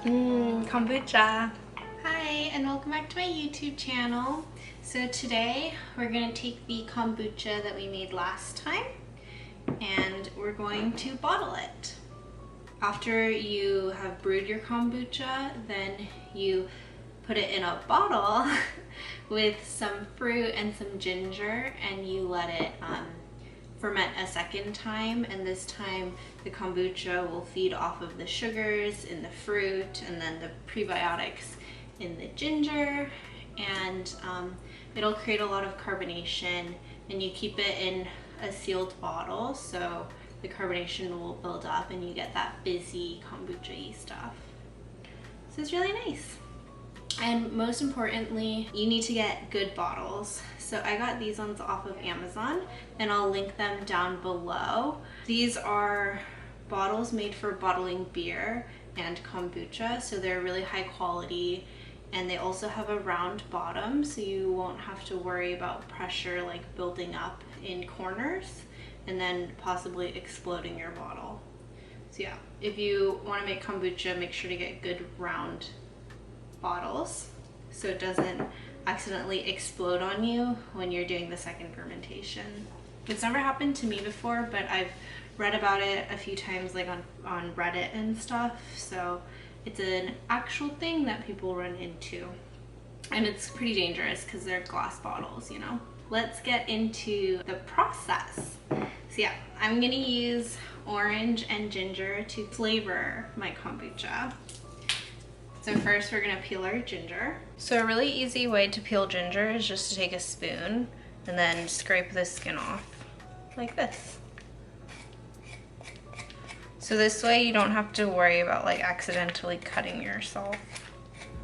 Kombucha. Hi, and welcome back to my YouTube channel. So today we're going to take the kombucha that we made last time and we're going to bottle it. After you have brewed your kombucha, then you put it in a bottle with some fruit and some ginger, and you let it ferment a second time, and this time the kombucha will feed off of the sugars in the fruit and then the prebiotics in the ginger, and it'll create a lot of carbonation, and you keep it in a sealed bottle so the carbonation will build up and you get that fizzy kombucha-y stuff. So it's really nice. And most importantly, you need to get good bottles. So I got these ones off of Amazon and I'll link them down below. These are bottles made for bottling beer and kombucha, so they're really high quality, and they also have a round bottom so you won't have to worry about pressure like building up in corners and then possibly exploding your bottle. So yeah, if you want to make kombucha, make sure to get good round bottles so it doesn't accidentally explode on you when you're doing the second fermentation. It's never happened to me before, but I've read about it a few times, like on Reddit and stuff, so it's an actual thing that people run into, and it's pretty dangerous because they're glass bottles, you know. Let's get into the process. So yeah, I'm gonna use orange and ginger to flavor my kombucha. So first we're gonna peel our ginger. So a really easy way to peel ginger is just to take a spoon and then scrape the skin off like this. So this way you don't have to worry about like accidentally cutting yourself.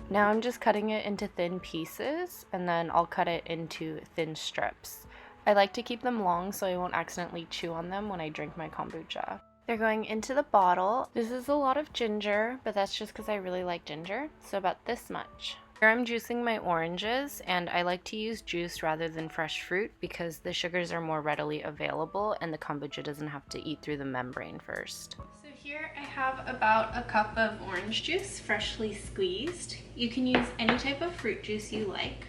Now I'm just cutting it into thin pieces, and then I'll cut it into thin strips. I like to keep them long so I won't accidentally chew on them when I drink my kombucha. They're going into the bottle. This is a lot of ginger, but that's just because I really like ginger, so about this much. Here I'm juicing my oranges, and I like to use juice rather than fresh fruit because the sugars are more readily available and the kombucha doesn't have to eat through the membrane first. So here I have about a cup of orange juice, freshly squeezed. You can use any type of fruit juice you like.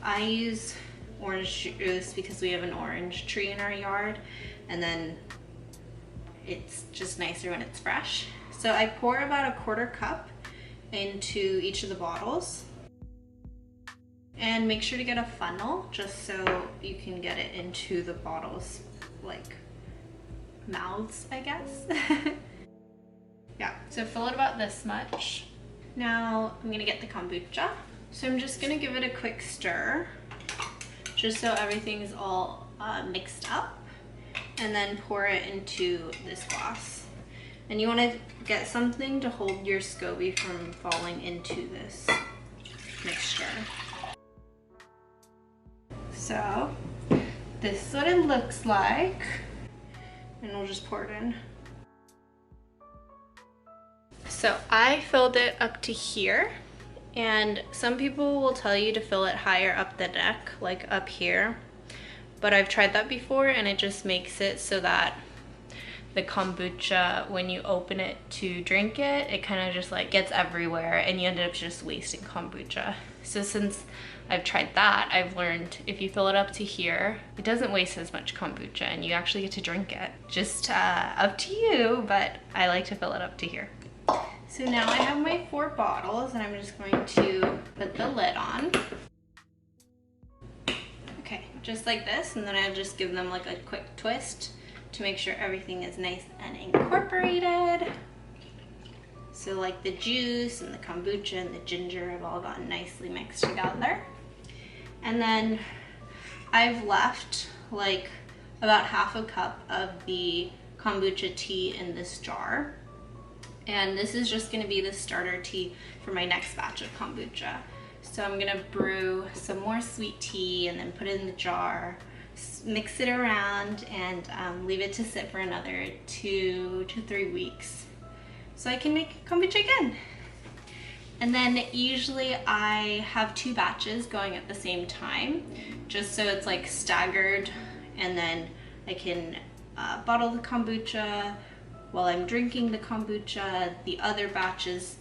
I use orange juice because we have an orange tree in our yard, and then it's just nicer when it's fresh. So I pour about a quarter cup into each of the bottles, and make sure to get a funnel just so you can get it into the bottles, like mouths, I guess. Yeah, so fill it about this much. Now I'm gonna get the kombucha. So I'm just gonna give it a quick stir just so everything's all mixed up, and then pour it into this glass. And you want to get something to hold your SCOBY from falling into this mixture. So this is what it looks like, and we'll just pour it in. So I filled it up to here, and some people will tell you to fill it higher up the neck, like up here. But I've tried that before and it just makes it so that the kombucha, when you open it to drink it, it kind of just like gets everywhere and you end up just wasting kombucha. So since I've tried that, I've learned if you fill it up to here, it doesn't waste as much kombucha and you actually get to drink it. Just up to you, but I like to fill it up to here. So now I have my 4 bottles and I'm just going to put the lid on. Okay, just like this, and then I'll just give them like a quick twist to make sure everything is nice and incorporated. So like the juice and the kombucha and the ginger have all gotten nicely mixed together. And then I've left like about half a cup of the kombucha tea in this jar. And this is just gonna be the starter tea for my next batch of kombucha. So I'm gonna brew some more sweet tea and then put it in the jar, mix it around, and leave it to sit for another 2 to 3 weeks so I can make kombucha again. And then usually I have 2 batches going at the same time, just so it's like staggered, and then I can bottle the kombucha while I'm drinking the kombucha. The other batches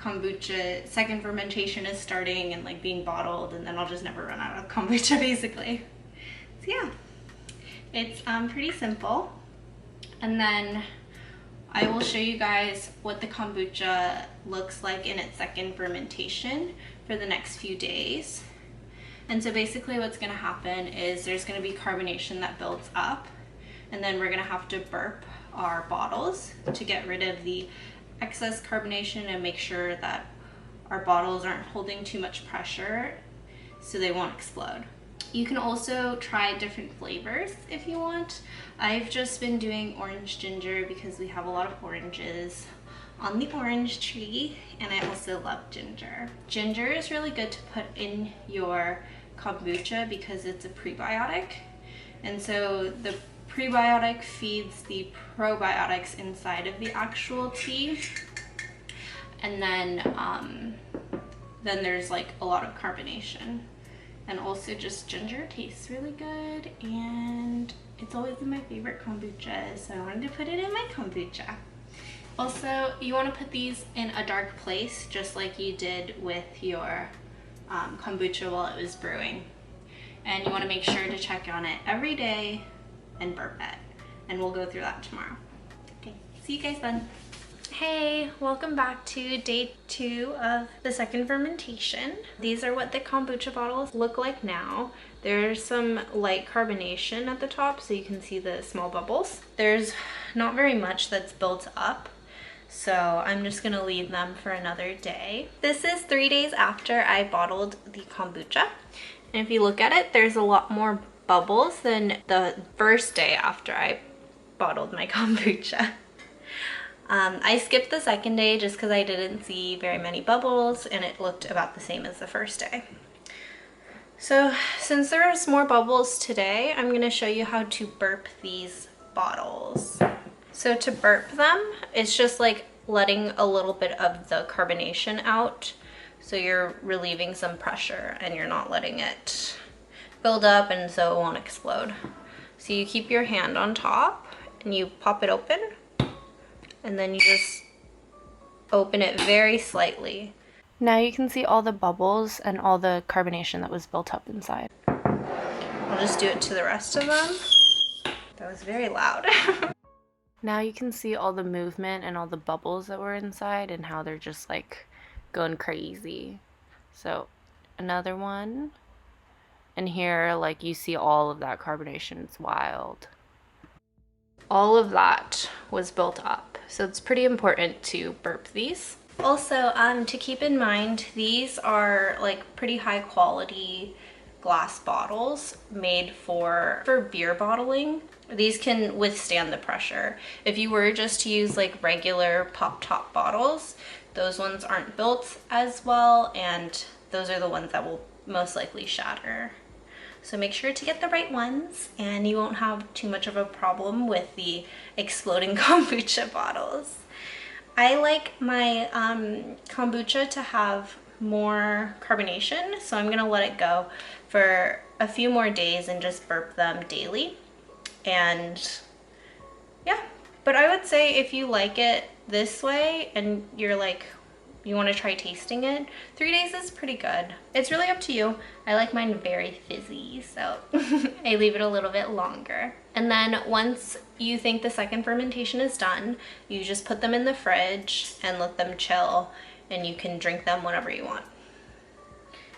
kombucha second fermentation is starting and like being bottled, and then I'll just never run out of kombucha basically. So yeah, it's pretty simple. And then I will show you guys what the kombucha looks like in its second fermentation for the next few days. And so basically what's going to happen is there's going to be carbonation that builds up, and then we're going to have to burp our bottles to get rid of the excess carbonation and make sure that our bottles aren't holding too much pressure so they won't explode. You can also try different flavors if you want. I've just been doing orange ginger because we have a lot of oranges on the orange tree, and I also love ginger. Ginger is really good to put in your kombucha because it's a prebiotic, and so the prebiotic feeds the probiotics inside of the actual tea, and then there's like a lot of carbonation. And also just ginger tastes really good, and it's always in my favorite kombucha, so I wanted to put it in my kombucha. Also, you want to put these in a dark place just like you did with your kombucha while it was brewing. And you want to make sure to check on it every day and burp it. And we'll go through that tomorrow. Okay, see you guys then. Hey, welcome back to day 2 of the second fermentation. These are what the kombucha bottles look like now. There's some light carbonation at the top so you can see the small bubbles. There's not very much that's built up, so I'm just gonna leave them for another day. This is 3 days after I bottled the kombucha. And if you look at it, there's a lot more bubbles than the first day after I bottled my kombucha. I skipped the second day just because I didn't see very many bubbles and it looked about the same as the first day. So since there's more bubbles today, I'm going to show you how to burp these bottles. So to burp them, it's just like letting a little bit of the carbonation out. So you're relieving some pressure and you're not letting it build up and so it won't explode. So you keep your hand on top and you pop it open. And then you just open it very slightly. Now you can see all the bubbles and all the carbonation that was built up inside. I'll just do it to the rest of them. That was very loud. Now you can see all the movement and all the bubbles that were inside and how they're just like going crazy. So another one. And here like you see all of that carbonation. It's wild. All of that was built up. So it's pretty important to burp these. Also, to keep in mind, these are like pretty high quality glass bottles made for beer bottling. These can withstand the pressure. If you were just to use like regular pop top bottles, those ones aren't built as well, and those are the ones that will most likely shatter. So make sure to get the right ones and you won't have too much of a problem with the exploding kombucha bottles. I like my kombucha to have more carbonation, so I'm gonna let it go for a few more days and just burp them daily. And yeah, but I would say if you like it this way and you're like, you want to try tasting it, 3 days is pretty good. It's really up to you. I like mine very fizzy, so I leave it a little bit longer. And then once you think the second fermentation is done, you just put them in the fridge and let them chill, and you can drink them whenever you want.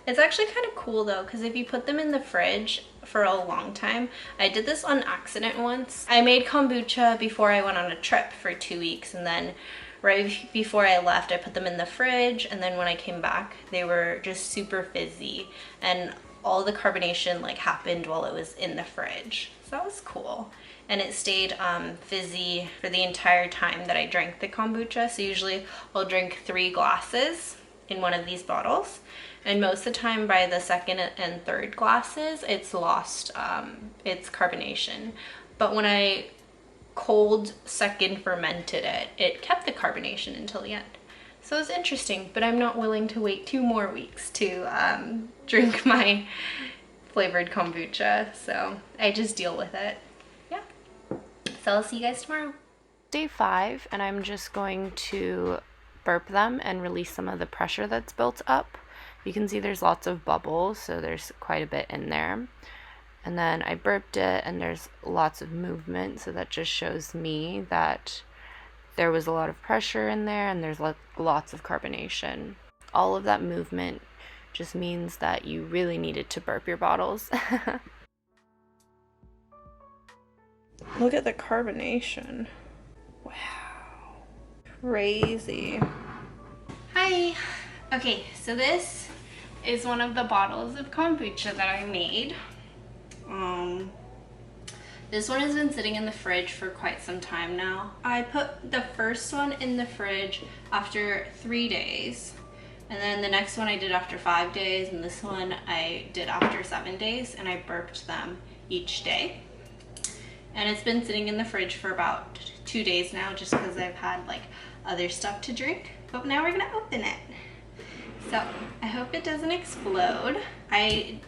It's actually kind of cool though, because if you put them in the fridge for a long time, I did this on accident once. I made kombucha before I went on a trip for 2 weeks, and then right before I left, I put them in the fridge, and then when I came back, they were just super fizzy, and all the carbonation like happened while it was in the fridge. So that was cool. And it stayed fizzy for the entire time that I drank the kombucha. So usually I'll drink 3 glasses in one of these bottles, and most of the time by the second and third glasses, it's lost its carbonation. But when I cold second fermented it, it kept the carbonation until the end. So it's interesting, but I'm not willing to wait 2 more weeks to drink my flavored kombucha, so I just deal with it. Yeah. So I'll see you guys tomorrow. Day 5, and I'm just going to burp them and release some of the pressure that's built up. You can see there's lots of bubbles, so there's quite a bit in there. And then I burped it and there's lots of movement, so that just shows me that there was a lot of pressure in there and there's lots of carbonation. All of that movement just means that you really needed to burp your bottles. Look at the carbonation. Wow. Crazy. Hi. Okay, so this is one of the bottles of kombucha that I made. This one has been sitting in the fridge for quite some time now. I put the first one in the fridge after 3 days, and then the next one I did after 5 days, and this one I did after 7 days, and I burped them each day. And it's been sitting in the fridge for about 2 days now, just because I've had like other stuff to drink. But now we're gonna open it. So I hope it doesn't explode. I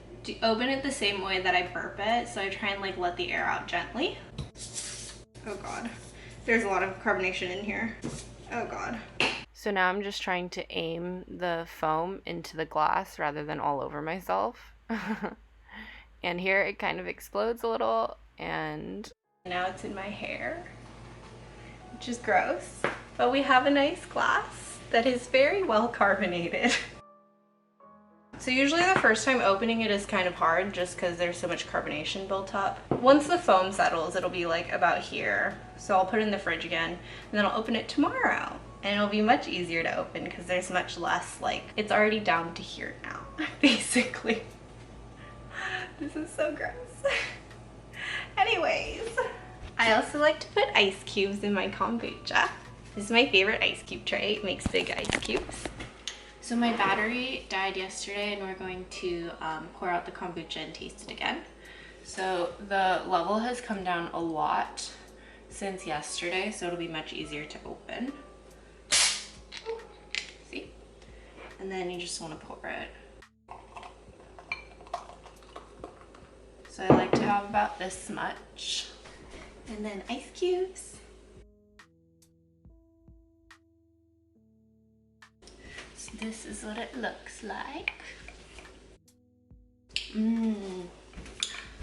open it the same way that I burp it, so I try and like let the air out gently. Oh god, there's a lot of carbonation in here. Oh god. So now I'm just trying to aim the foam into the glass rather than all over myself. And here it kind of explodes a little, and now it's in my hair, which is gross. But we have a nice glass that is very well carbonated. So usually the first time opening it is kind of hard just because there's so much carbonation built up. Once the foam settles, it'll be like about here. So I'll put it in the fridge again, and then I'll open it tomorrow. And it'll be much easier to open because there's much less, like, it's already down to here now, basically. This is so gross. Anyways, I also like to put ice cubes in my kombucha. This is my favorite ice cube tray. It makes big ice cubes. So my battery died yesterday, and we're going to pour out the kombucha and taste it again. So the level has come down a lot since yesterday, so it'll be much easier to open. See? And then you just want to pour it. So I like to have about this much. And then ice cubes. So this is what it looks like.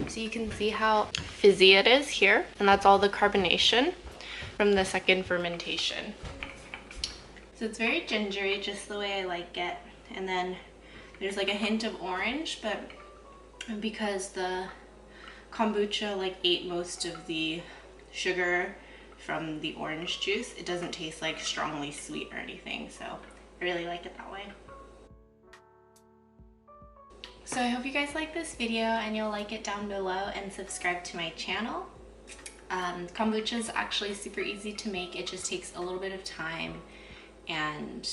so you can see how fizzy it is here, and that's all the carbonation from the second fermentation. So it's very gingery, just the way I like it. And then there's like a hint of orange, but because the kombucha like ate most of the sugar from the orange juice, it doesn't taste like strongly sweet or anything, so I really like it that way. So I hope you guys like this video, and you'll like it down below and subscribe to my channel. Kombucha is actually super easy to make. It just takes a little bit of time, and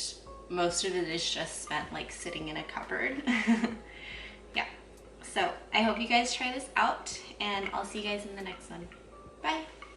most of it is just spent like sitting in a cupboard. Yeah, so I hope you guys try this out, and I'll see you guys in the next one. Bye.